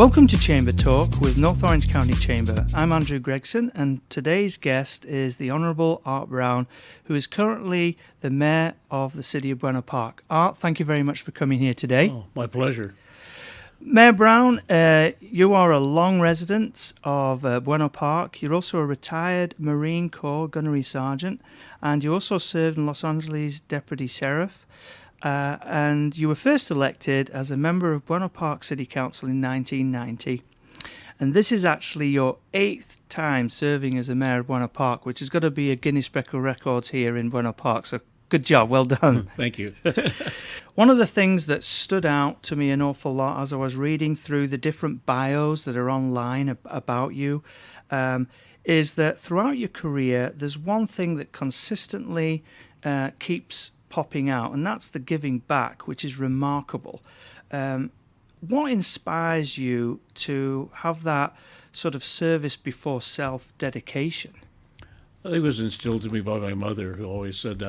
Welcome to Chamber Talk with North Orange County Chamber. I'm Andrew Gregson, and today's guest is the Honourable Art Brown, who is currently the Mayor of the City of Buena Park. Art, thank you very much for coming here today. Oh, my pleasure. Mayor Brown, you are a long resident of Buena Park. You're also a retired Marine Corps Gunnery Sergeant, and you also served in Los Angeles Deputy Sheriff. And you were first elected as a member of Buena Park City Council in 1990. And this is actually your 8th time serving as a mayor of Buena Park, which has got to be a Guinness Book of Records here in Buena Park. So good job, well done. Thank you. One of the things that stood out to me an awful lot as I was reading through the different bios that are online about you is that throughout your career, there's one thing that consistently keeps popping out, and that's the giving back, which is remarkable. What inspires you to have that sort of service before self dedication? I think it was instilled in me by my mother, who always said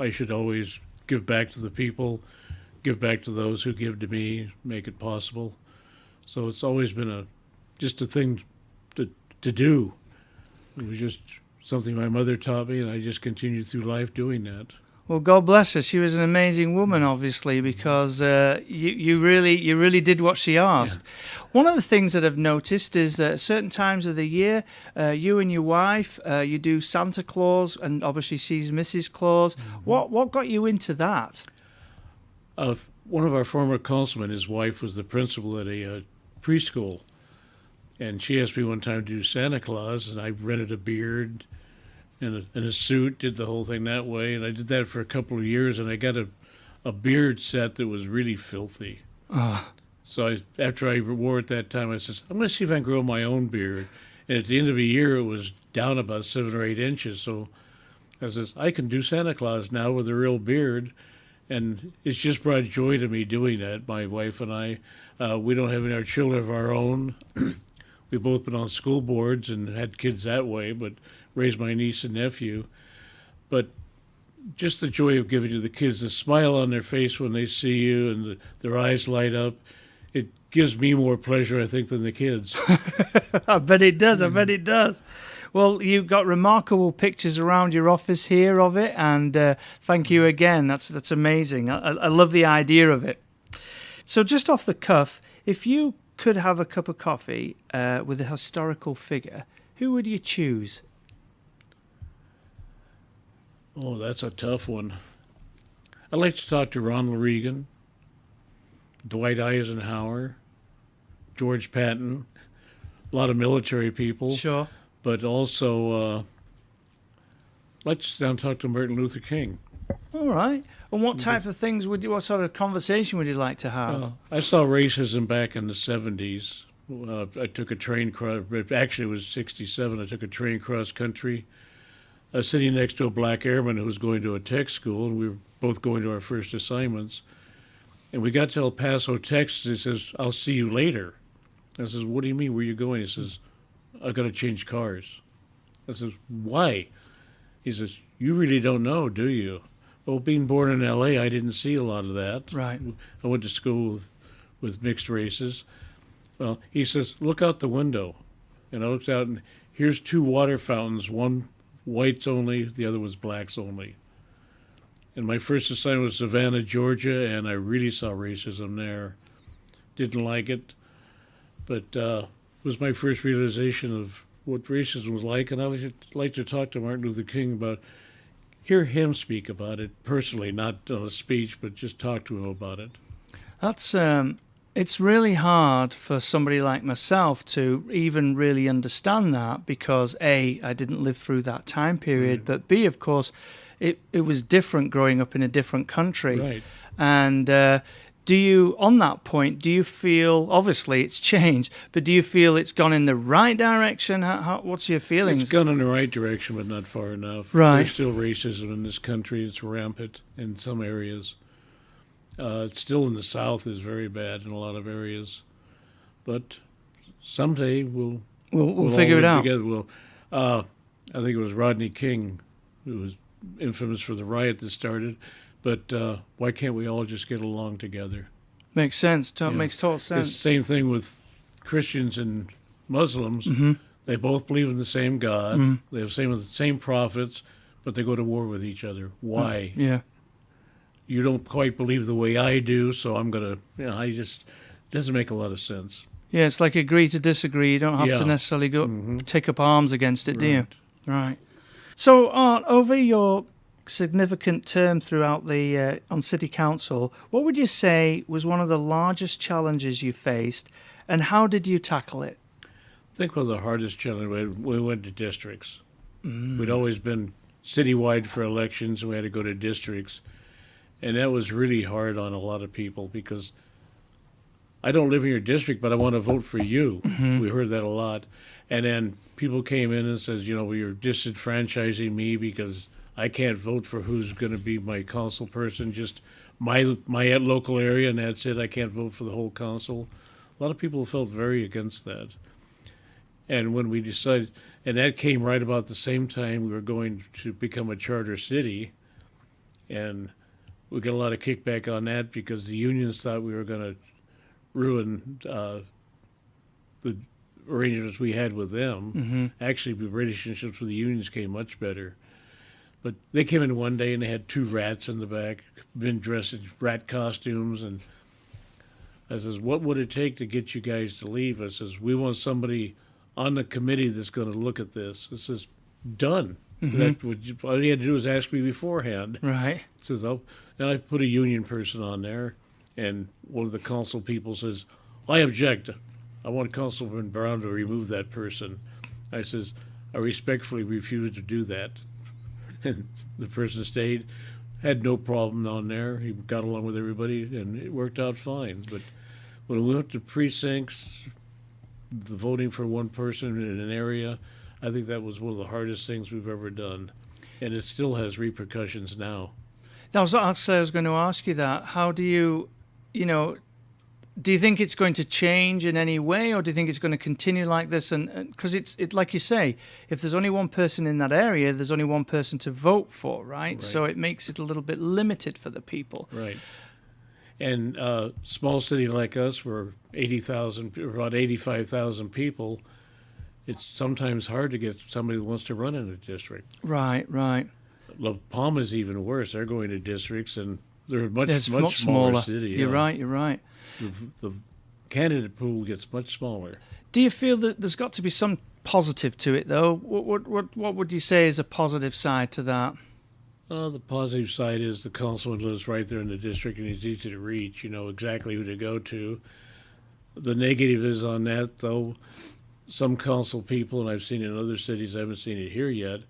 I should always give back to the people, give back to those who give to me, make it possible. So it's always been just a thing to do. It was just something my mother taught me, and I just continued through life doing that. Well, God bless her. She was an amazing woman, obviously, because you really did what she asked. Yeah. One of the things that I've noticed is at certain times of the year, you and your wife, you do Santa Claus, and obviously she's Mrs. Claus. Mm-hmm. What got you into that? One of our former councilmen, his wife was the principal at a preschool, and she asked me one time to do Santa Claus, and I rented a beard in a suit, did the whole thing that way, and I did that for a couple of years, and I got a beard set that was really filthy. So after I wore it that time, I said, I'm going to see if I can grow my own beard. And at the end of a year, it was down about 7 or 8 inches. So I says, I can do Santa Claus now with a real beard, and it's just brought joy to me doing that. My wife and I, we don't have any children of our own. We've both been on school boards and had kids that way, but raised my niece and nephew. But just the joy of giving to the kids, the smile on their face when they see you and their eyes light up, it gives me more pleasure, I think, than the kids. I bet it does. I bet it does. Well, you've got remarkable pictures around your office here of it, and thank you again. That's amazing. I love the idea of it. So just off the cuff, if you could have a cup of coffee with a historical figure, who would you choose? Oh, that's a tough one. I'd like to talk to Ronald Reagan, Dwight Eisenhower, George Patton, a lot of military people. Sure. But also, I'd like to sit down and talk to Martin Luther King. All right. And what type of things what sort of conversation would you like to have? I saw racism back in the 70s. I took a train cross, actually it was 67, I took a train cross country. I was sitting next to a black airman who was going to a tech school, and we were both going to our first assignments. And we got to El Paso, Texas. He says, I'll see you later. I says, what do you mean, where are you going? He says, I got to change cars. I says, why? He says, you really don't know, do you? Well, being born in L.A., I didn't see a lot of that. Right. I went to school with mixed races. Well, he says, look out the window. And I looked out, and here's 2 water fountains, one whites only, the other was blacks only. And my first assignment was Savannah, Georgia, and I really saw racism there. Didn't like it, but it was my first realization of what racism was like, and I would like to talk to Martin Luther King about, hear him speak about it personally, not on a speech, but just talk to him about it. That's it's really hard for somebody like myself to even really understand that because A, I didn't live through that time period, but B, of course, it was different growing up in a different country. Right. And do you, on that point, do you feel, obviously it's changed, but do you feel it's gone in the right direction? What's your feelings? It's gone in the right direction, but not far enough. Right. There's still racism in this country. It's rampant in some areas. It's still in the South is very bad in a lot of areas, but someday we'll figure it out. Together. I think it was Rodney King who was infamous for the riot that started, but why can't we all just get along together? Makes sense. Makes total sense. It's the same thing with Christians and Muslims, they both believe in the same God. They have the same prophets, but they go to war with each other. Why? Yeah. You don't quite believe the way I do, so I'm going to, I just, doesn't make a lot of sense. Yeah, it's like agree to disagree. You don't have to Yeah. necessarily go take up arms against it, do you? Right. Right. So, Art, over your significant term throughout the on City Council, what would you say was one of the largest challenges you faced, and how did you tackle it? I think one of the hardest challenges, we went to districts. We'd always been citywide for elections, and we had to go to districts. And that was really hard on a lot of people because I don't live in your district, but I want to vote for you. We heard that a lot. And then people came in and says, well, you're disenfranchising me because I can't vote for who's going to be my council person, just my local area, and that's it. I can't vote for the whole council. A lot of people felt very against that. And when we decided, and that came right about the same time we were going to become a charter city, and we got a lot of kickback on that because the unions thought we were going to ruin the arrangements we had with them. Actually, the relationships with the unions came much better. But they came in one day and they had 2 rats in the back, been dressed in rat costumes, and I says, what would it take to get you guys to leave? I says, we want somebody on the committee that's going to look at this. It says, done. All you had to do was ask me beforehand. Right. It says, oh, and I put a union person on there, and one of the council people says, I object. I want Councilman Brown to remove that person. I says, I respectfully refuse to do that. And the person stayed, had no problem on there. He got along with everybody, and it worked out fine. But when we went to precincts, the voting for one person in an area, I think that was one of the hardest things we've ever done. And it still has repercussions now. I was going to ask you that. How do you do you think it's going to change in any way, or do you think it's going to continue like this? And because it's like you say, if there's only one person in that area, there's only one person to vote for, right? So it makes it a little bit limited for the people. Right. And small city like us, we're 80,000, about 85,000 people. It's sometimes hard to get somebody who wants to run in a district. Right. La Palma's even worse. They're going to districts, and they're much smaller city. You're right. The candidate pool gets much smaller. Do you feel that there's got to be some positive to it, though? What would you say is a positive side to that? The positive side is the councilman lives right there in the district, and he's easy to reach. You know exactly who to go to. The negative is on that, though. Some council people, and I've seen it in other cities, I haven't seen it here yet,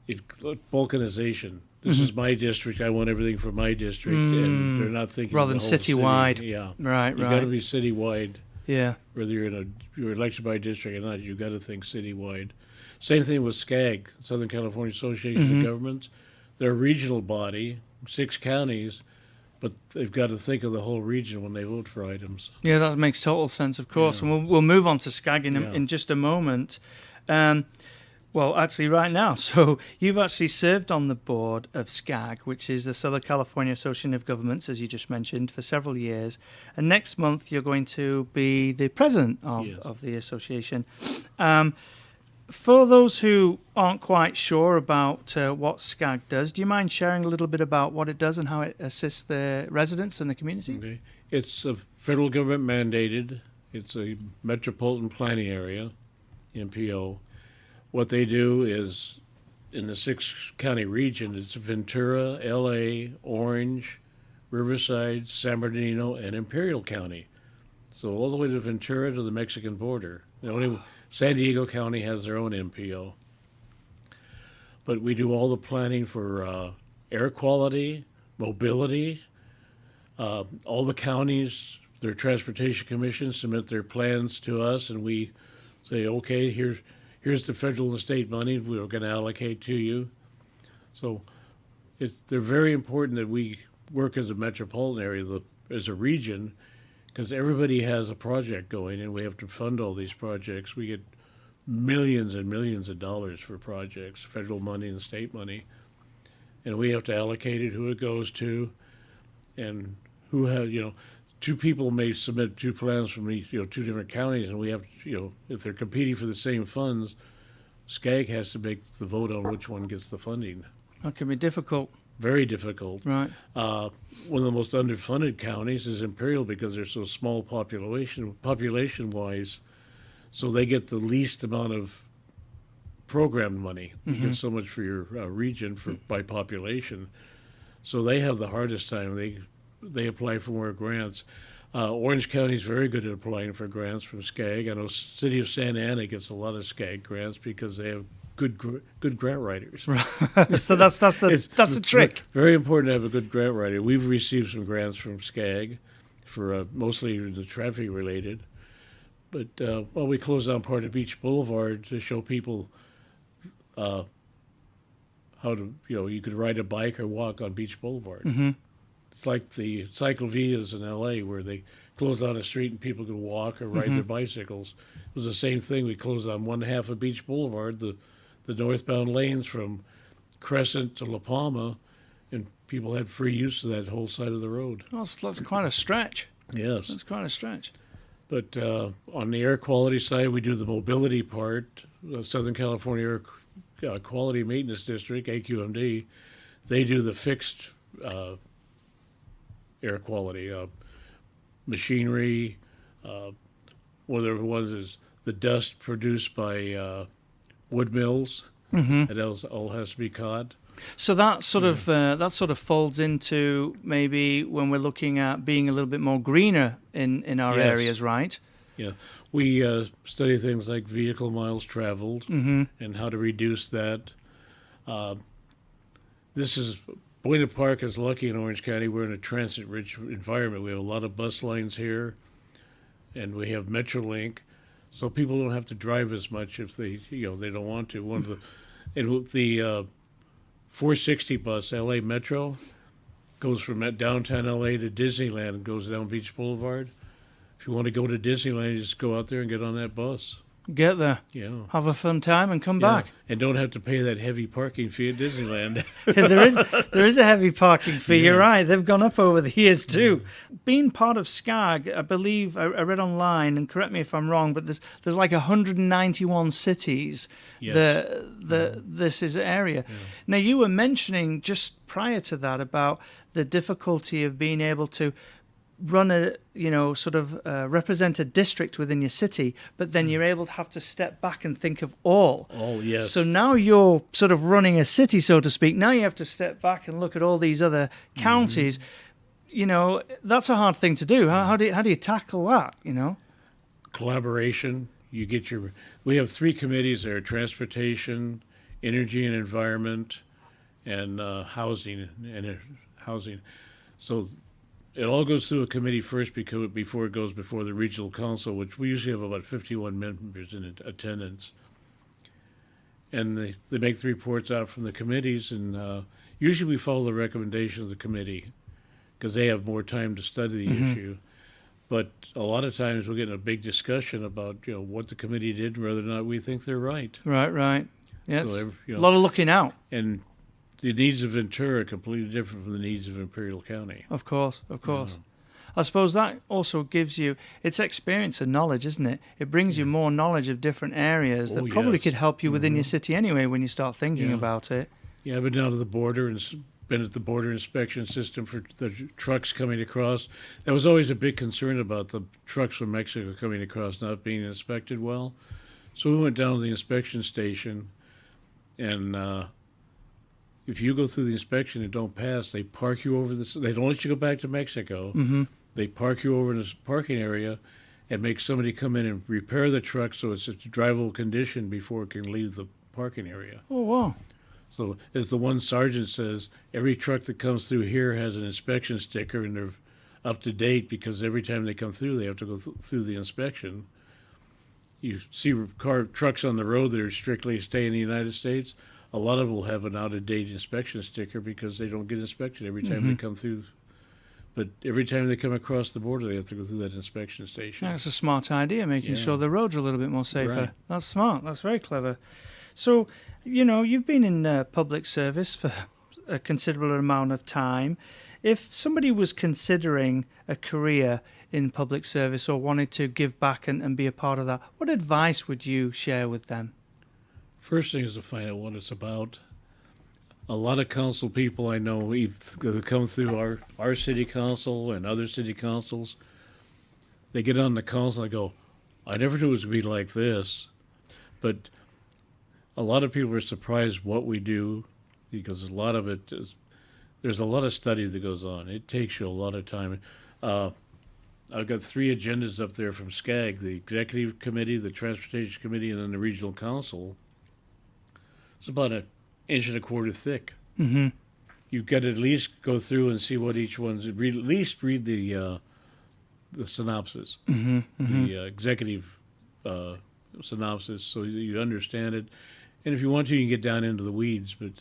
balkanization. This is my district. I want everything for my district, and they're not thinking rather than citywide. Yeah, right. You got to be citywide. Yeah, whether you're elected by district or not, you got to think citywide. Same thing with SCAG, Southern California Association of Governments. They're a regional body, 6 counties, but they've got to think of the whole region when they vote for items. Yeah, that makes total sense, of course. Yeah. And we'll move on to SCAG in just a moment. Well, actually, right now. So you've actually served on the board of SCAG, which is the Southern California Association of Governments, as you just mentioned, for several years. And next month, you're going to be the president of the association. For those who aren't quite sure about what SCAG does, do you mind sharing a little bit about what it does and how it assists the residents and the community? Okay. It's a federal government mandated. It's a metropolitan planning area, MPO. What they do is, in the 6-county region, it's Ventura, L.A., Orange, Riverside, San Bernardino, and Imperial County. So all the way to Ventura to the Mexican border. San Diego County has their own MPO. But we do all the planning for air quality, mobility. All the counties, their transportation commissions submit their plans to us, and we say, okay, here's the federal and state money we're going to allocate to you. So they're very important that we work as a metropolitan area, as a region, because everybody has a project going, and we have to fund all these projects. We get millions and millions of dollars for projects, federal money and state money, and we have to allocate it, who it goes to, and who has, two people may submit two plans from each, two different counties, and we have, if they're competing for the same funds, SCAG has to make the vote on which one gets the funding. That can be difficult. Very difficult. Right. One of the most underfunded counties is Imperial because they're so small population-wise, so they get the least amount of program money. You get so much for your region by population. So they have the hardest time. They apply for more grants. Orange County is very good at applying for grants from SCAG. I know City of Santa Ana gets a lot of SCAG grants because they have good grant writers. So that's the trick. Very important to have a good grant writer. We've received some grants from SCAG for mostly the traffic related. But we closed down part of Beach Boulevard to show people how to, you could ride a bike or walk on Beach Boulevard. Mm-hmm. It's like the cycle villas in L.A. where they closed down a street and people could walk or ride their bicycles. It was the same thing. We closed down one half of Beach Boulevard, the northbound lanes from Crescent to La Palma, and people had free use of that whole side of the road. Well, that's quite a stretch. Yes. That's quite a stretch. But on the air quality side, we do the mobility part. Southern California Air Quality Maintenance District, AQMD, they do the fixed air quality, machinery, one of the ones is the dust produced by wood mills. It all has to be caught. So that sort of folds into maybe when we're looking at being a little bit more greener in our areas, right? Yeah, we study things like vehicle miles traveled and how to reduce that. Buena Park is lucky in Orange County. We're in a transit-rich environment. We have a lot of bus lines here, and we have Metrolink, so people don't have to drive as much if they don't want to. The 460 bus, LA Metro, goes from downtown LA to Disneyland and goes down Beach Boulevard. If you want to go to Disneyland, you just go out there and get on that bus. Get there, have a fun time, and come back. And don't have to pay that heavy parking fee at Disneyland. there is a heavy parking fee. Yes. You're right. They've gone up over the years too. Being part of SCAG, I believe I read online, and correct me if I'm wrong, but there's like 191 cities. Yes. This is area. Yeah. Now you were mentioning just prior to that about the difficulty of being able to run represent a district within your city, but then you're able to have to step back and think of all. Oh, yes. So now you're sort of running a city, so to speak. Now you have to step back and look at all these other counties. That's a hard thing to do. How do you tackle that? Collaboration. We have 3 committees there: transportation, energy and environment, and housing. So it all goes through a committee first before it goes before the regional council, which we usually have about 51 members in attendance. And they make the reports out from the committees, and usually we follow the recommendation of the committee because they have more time to study the issue. But a lot of times we're getting a big discussion about what the committee did and whether or not we think they're right. Right. Yeah, so a lot of looking out. And the needs of Ventura are completely different from the needs of Imperial County. Of course. I suppose that also gives you, it's experience and knowledge, isn't it? It brings you more knowledge of different areas that probably could help you within your city anyway when you start thinking about it. Yeah, I've been down to the border and been at the border inspection system for the trucks coming across. There was always a big concern about the trucks from Mexico coming across not being inspected well. So we went down to the inspection station, and if you go through the inspection and don't pass, they park you over they don't let you go back to Mexico. They park you over in this parking area and make somebody come in and repair the truck so it's a drivable condition before it can leave the parking area. Oh, wow. So as the one sergeant says, every truck that comes through here has an inspection sticker, and they're up to date because every time they come through, they have to go through the inspection. You see trucks on the road that are strictly stay in the United States. A lot of them will have an out-of-date inspection sticker because they don't get inspected every time they come through. But every time they come acrough the border, they have to go through that inspection station. That's a smart idea, making sure the roads are a little bit more safer. Right. That's smart. That's very clever. So, you've been in public service for a considerable amount of time. if somebody was considering a career in public service or wanted to give back and be a part of that, what advice would you share with them? First thing is to find out what it's about. A lot of council people I know that come through our city council and other city councils, they get on the council and go, I never knew it was going to be like this. But a lot of people are surprised what we do, because a lot of it is, there's a lot of study that goes on. It takes you a lot of time. I've got 3 agendas up there from SCAG, the Executive Committee, the Transportation Committee, and then the Regional Council. It's about 1.25 inches thick. Mm-hmm. You've got to at least go through and see what each one's, at least read the synopsis, Mm-hmm. Mm-hmm. the executive synopsis, so you understand it. And if you want to, you can get down into the weeds, but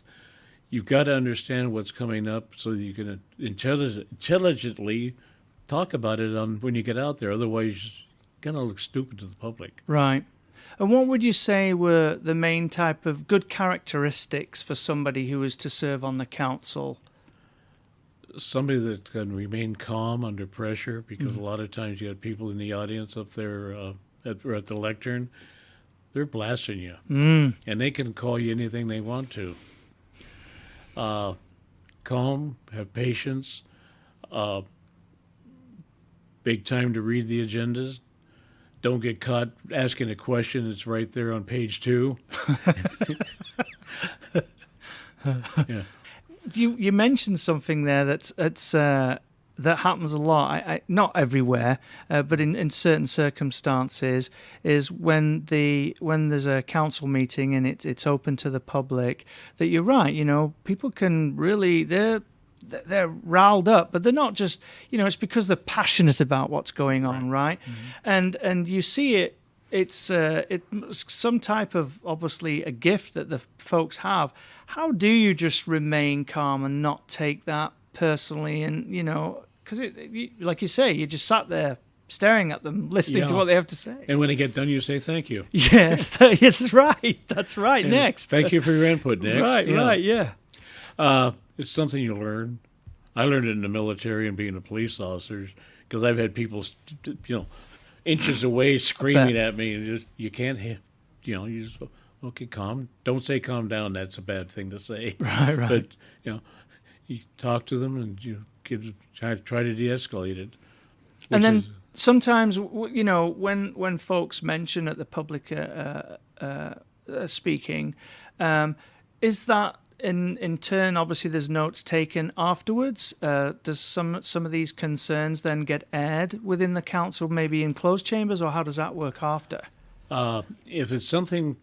you've got to understand what's coming up so that you can intelligently talk about it when you get out there. Otherwise, you're going to look stupid to the public. Right. And what would you say were the main type of good characteristics for somebody who was to serve on the council? Somebody that can remain calm under pressure, because a lot of times you have people in the audience up there at the lectern, they're blasting you, and they can call you anything they want to. Calm, have patience, big time to read the agendas. Don't get caught asking a question that's right there on page 2. Yeah. You mentioned something there that happens a lot. Not everywhere, but in certain circumstances, is when there's a council meeting and it's open to the public. That you're right. People can really they're riled up, but they're not just. It's because they're passionate about what's going on, right? Mm-hmm. And you see it. It's some type of, obviously, a gift that the folks have. How do you just remain calm and not take that personally? And, because like you say, you just sat there staring at them, listening to what they have to say. And when they get done, you say thank you. Yes, that's right. That's right. And next. Thank you for your input. Next. Right, yeah. It's something you learn. I learned it in the military and being a police officer, because I've had people, inches away screaming at me, and you can't hit, you just, okay, calm. Don't say calm down. That's a bad thing to say. Right. But, you talk to them and you try to de-escalate it. And then sometimes, when folks mention at the public speaking, is that in turn, obviously, there's notes taken afterwards. Does some of these concerns then get aired within the council, maybe in closed chambers, or how does that work after? If it's something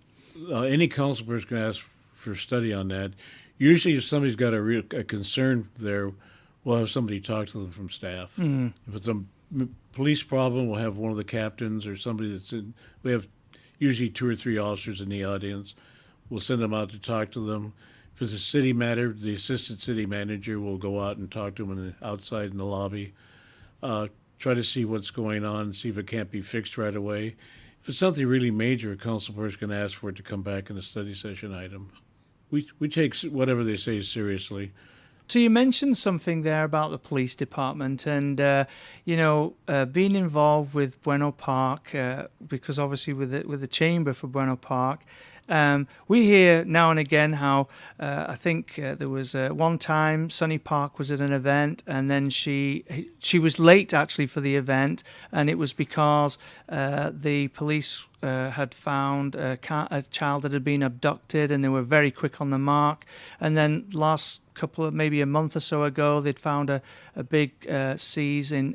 any council person can ask for study on that, usually if somebody's got a concern there, we'll have somebody talk to them from staff. Mm. If it's a police problem, we'll have one of the captains or somebody that's in. We have usually 2 or 3 officers in the audience. We'll send them out to talk to them. If it's a city matter, the assistant city manager will go out and talk to them outside in the lobby, try to see what's going on, see if it can't be fixed right away. If it's something really major, a council person can ask for it to come back in a study session item. We take whatever they say seriously. So you mentioned something there about the police department and, being involved with Buena Park, because obviously with the chamber for Buena Park, we hear now and again how I think there was one time Sunny Park was at an event, and then she was late actually for the event, and it was because the police had found a child that had been abducted, and they were very quick on the mark. And then maybe a month or so ago, they'd found a big seize in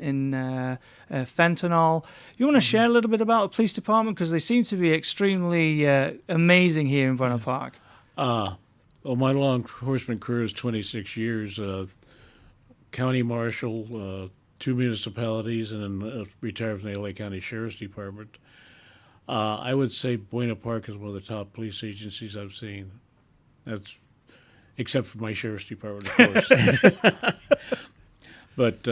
fentanyl. You want to share a little bit about the police department, because they seem to be extremely amazing here in Buena Park. Well, my law enforcement career is 26 years. County marshal, 2 municipalities, and then retired from the LA County Sheriff's Department. I would say Buena Park is one of the top police agencies I've seen. That's except for my sheriff's department, of course. But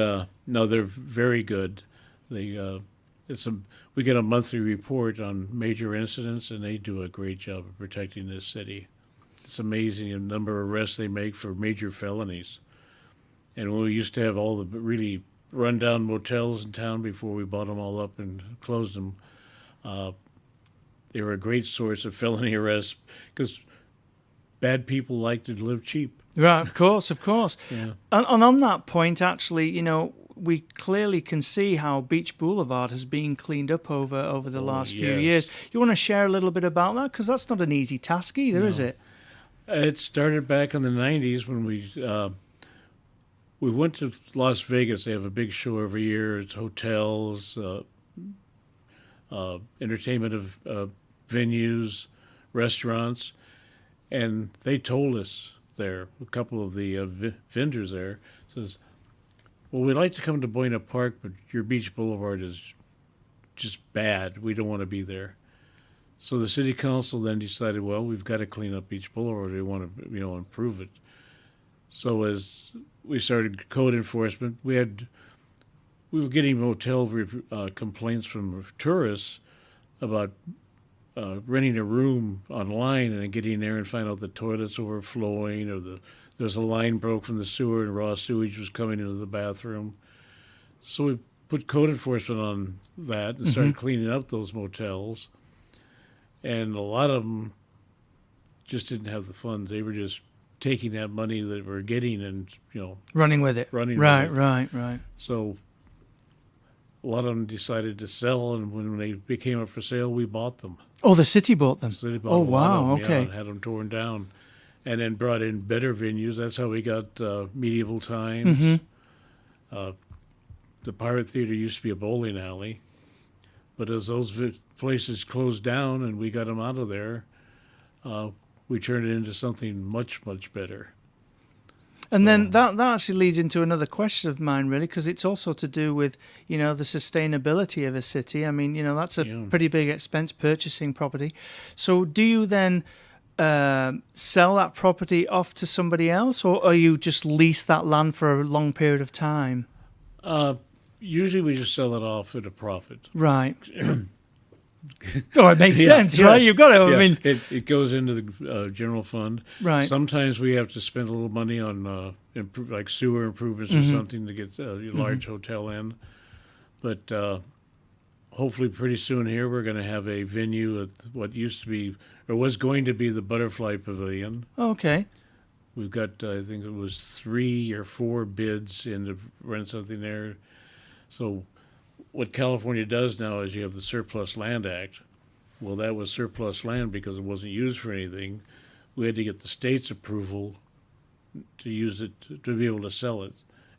no, they're very good. We get a monthly report on major incidents, and they do a great job of protecting this city. It's amazing the number of arrests they make for major felonies. And when we used to have all the really rundown motels in town before we bought them all up and closed them, they were a great source of felony arrests because bad people like to live cheap. Right, of course, of course. Yeah. And on that point, actually, we clearly can see how Beach Boulevard has been cleaned up over the last few years. You want to share a little bit about that? Because that's not an easy task either, is it? It started back in the 90s when we went to Las Vegas. They have a big show every year. It's hotels, entertainment of venues, restaurants. And they told us there, a couple of the vendors there, says, well, we'd like to come to Buena Park, but your Beach Boulevard is just bad. We don't want to be there. So the city council then decided, well, we've got to clean up Beach Boulevard. We want to, improve it. So as we started code enforcement, we were getting motel complaints from tourists about renting a room online and then getting there and find out the toilet's overflowing or there's a line broke from the sewer and raw sewage was coming into the bathroom. So we put code enforcement on that and started cleaning up those motels. And a lot of them just didn't have the funds. They were just taking that money that we're getting and, running with it. Right. So a lot of them decided to sell, and when they became up for sale, we bought them. Oh, the city bought them. The city bought oh, a lot wow, of them, okay. and had them torn down, and then brought in better venues. That's how we got Medieval Times. The Pirate Theater used to be a bowling alley, but as those places closed down and we got them out of there, we turned it into something much, much better. And then that actually leads into another question of mine, really, because it's also to do with, the sustainability of a city. I mean, that's a pretty big expense, purchasing property. So do you then sell that property off to somebody else, or you just lease that land for a long period of time? Usually we just sell it off at a profit. Right. Oh, it makes sense, right? You've got to. Yeah. I mean, it goes into the general fund. Right. Sometimes we have to spend a little money on like sewer improvements or something to get a large hotel in. But hopefully, pretty soon here we're going to have a venue at what used to be or was going to be the Butterfly Pavilion. Okay. We've got I think it was 3 or 4 bids in to rent something there. So what California does now is you have the Surplus Land Act. Well, that was surplus land because it wasn't used for anything. We had to get the state's approval to use it to be able to sell it.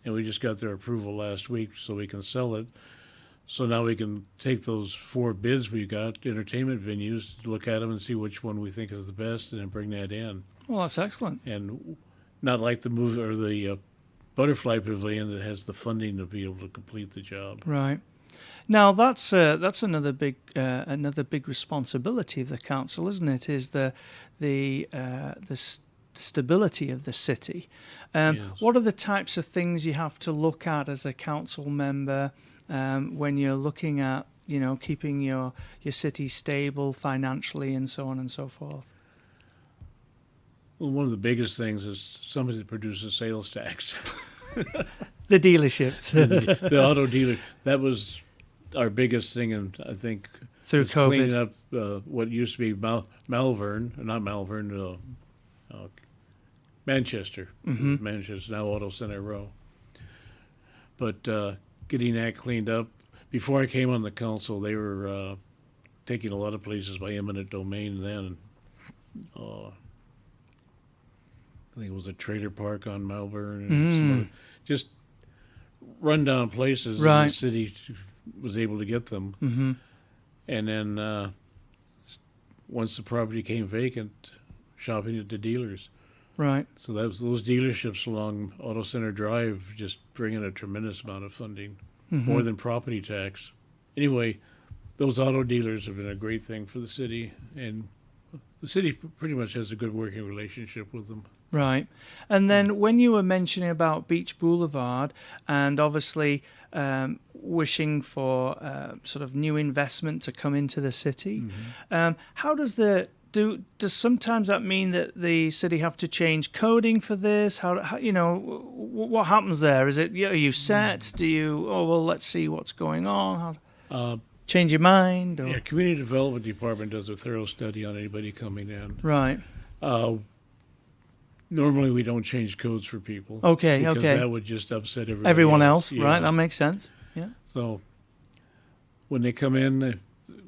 And we just got their approval last week so we can sell it. So now we can take those 4 bids we got, entertainment venues, look at them and see which one we think is the best and then bring that in. Well, that's excellent. And not like the movie or the Butterfly Pavilion that has the funding to be able to complete the job. Right. Now that's another big responsibility of the council, isn't it? Is the stability of the city. Yes. What are the types of things you have to look at as a council member when you're looking at keeping your city stable financially and so on and so forth? Well, one of the biggest things is somebody that produces sales tax. The dealerships. the auto dealer. That was our biggest thing, and I think through COVID. Cleaning up what used to be Malvern, Manchester. Manchester, now Auto Center Row. But getting that cleaned up. Before I came on the council, they were taking a lot of places by eminent domain then. I think it was a trailer park on Malvern and some other, just rundown places. Right. And the city was able to get them. And then once the property came vacant, shopping at the dealers. Right. So that was those dealerships along Auto Center Drive just bring in a tremendous amount of funding, more than property tax. Anyway, those auto dealers have been a great thing for the city, and the city pretty much has a good working relationship with them. Right. And then when you were mentioning about Beach Boulevard and obviously wishing for sort of new investment to come into the city, how does the does sometimes that mean that the city have to change coding for this? How what happens there? Is it, are you set? Do you, oh well, let's see what's going on? How, change your mind? Or? Yeah, Community Development Department does a thorough study on anybody coming in. Right. Normally we don't change codes for people. Okay. Because Okay. that would just upset Everyone else, Yeah. right? That makes sense. Yeah. So when they come in,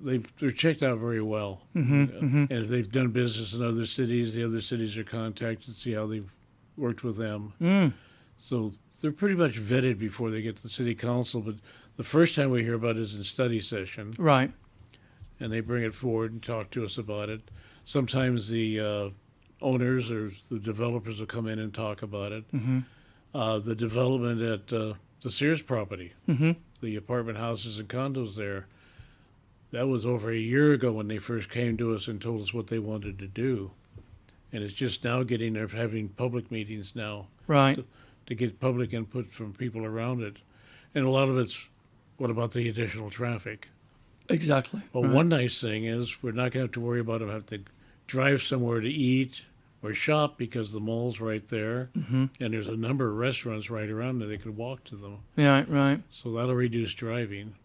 they're checked out very well. And if they've done business in other cities, the other cities are contacted to see how they've worked with them. So they're pretty much vetted before they get to the city council. But the first time we hear about it is in study session. Right. And they bring it forward and talk to us about it. Sometimes the owners or the developers will come in and talk about it. The development at the Sears property, the apartment houses and condos there, that was over a year ago when they first came to us and told us what they wanted to do. And it's just now getting there, having public meetings now. Right. To get public input from people around it. And a lot of it's, what about the additional traffic? Exactly. Well, one nice thing is we're not going to have to worry about them having to drive somewhere to eat or shop because the mall's right there. And there's a number of restaurants right around there. They could walk to them. Yeah, right. So that'll reduce driving.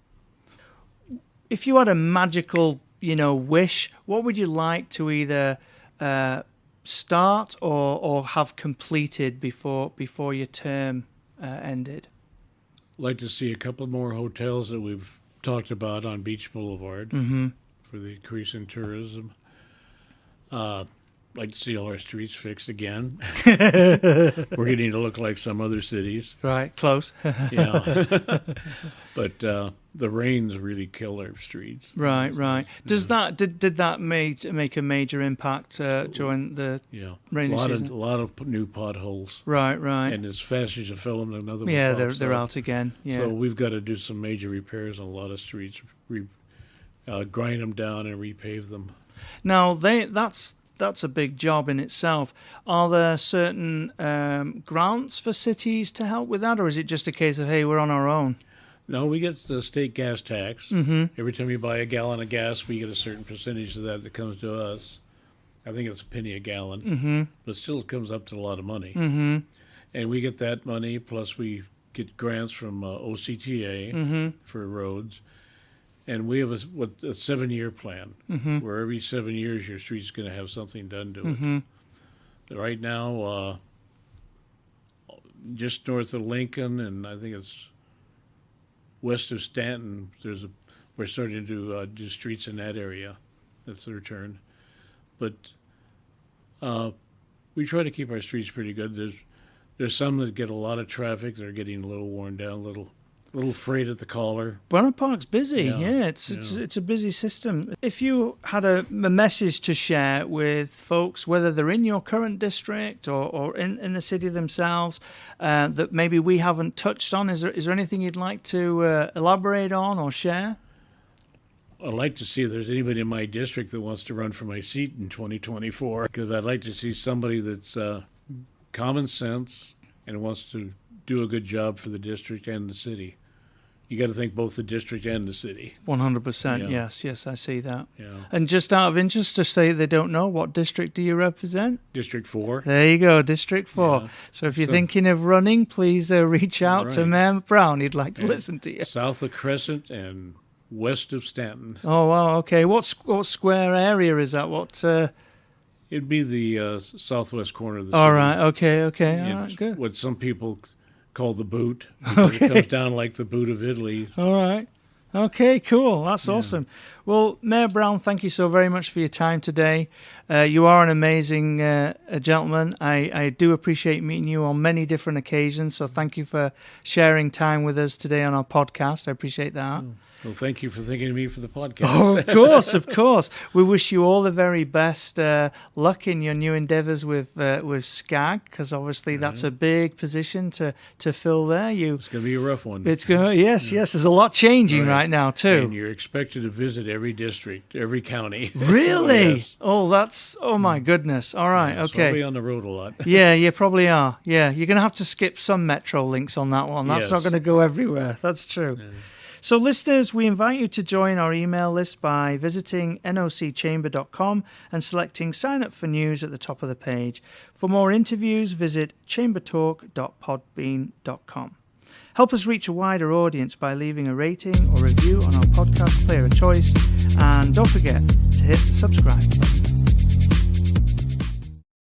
If you had a magical, wish, what would you like to either start or have completed before your term ended? I'd like to see a couple more hotels that we've talked about on Beach Boulevard for the increase in tourism. Like to see all our streets fixed again. We're getting to look like some other cities. Right, close. Yeah. But the rains really kill our streets. Right. Does that did that make a major impact during the rainy season? A lot of new potholes. Right. And as fast as you fill them, another one Yeah, pops they're up. out again. Yeah. So we've got to do some major repairs on a lot of streets, grind them down and repave them. Now that's a big job in itself. Are there certain grants for cities to help with that, or is it just a case of, hey, we're on our own? No, we get the state gas tax. Every time you buy a gallon of gas, we get a certain percentage of that comes to us. I think it's a penny a gallon, but still it comes up to a lot of money. And we get that money, plus we get grants from OCTA for roads. And we have a 7-year plan, where every 7 years your street's going to have something done to it. Right now, just north of Lincoln, and I think it's west of Stanton, we're starting to do streets in that area. That's their turn. But we try to keep our streets pretty good. There's some that get a lot of traffic. They're getting a little worn down, a little frayed at the collar. Buena Park's busy. Yeah, it's a busy system. If you had a message to share with folks, whether they're in your current district or in the city themselves, that maybe we haven't touched on, is there anything you'd like to elaborate on or share? I'd like to see if there's anybody in my district that wants to run for my seat in 2024, because I'd like to see somebody that's common sense and wants to do a good job for the district and the city. You got to think both the district and the city. 100%. Yes, I see that. Yeah. And just out of interest, to say they don't know, what district do you represent? District 4. There you go, District 4. Yeah. So if you're thinking of running, please reach out to Mayor Brown. He'd like to listen to you. South of Crescent and west of Stanton. Oh, wow, okay. What square area is that? What? It'd be the southwest corner of the city. All right, okay. All right, good. What some people call the boot. It comes down like the boot of Italy. All right. Okay, cool. That's awesome. Well, Mayor Brown, thank you so very much for your time today. You are an amazing gentleman. I do appreciate meeting you on many different occasions, so thank you for sharing time with us today on our podcast. I appreciate that. Well, thank you for thinking of me for the podcast. Oh, of course. We wish you all the very best luck in your new endeavours with SCAG, because obviously that's a big position to fill there. It's going to be a rough one. It's going. Yes. There's a lot changing right right now And too. you're expected to visit every district, every county. Really? Yes. Oh my goodness. All right, So I'll okay. be on the road a lot. Yeah, you probably are. Yeah, you're going to have to skip some metro links on that one. That's not Yes. going to go everywhere. That's true. So, listeners, we invite you to join our email list by visiting nocchamber.com and selecting Sign Up for News at the top of the page. For more interviews, visit chambertalk.podbean.com. Help us reach a wider audience by leaving a rating or review on our podcast player of choice. And don't forget to hit the subscribe button.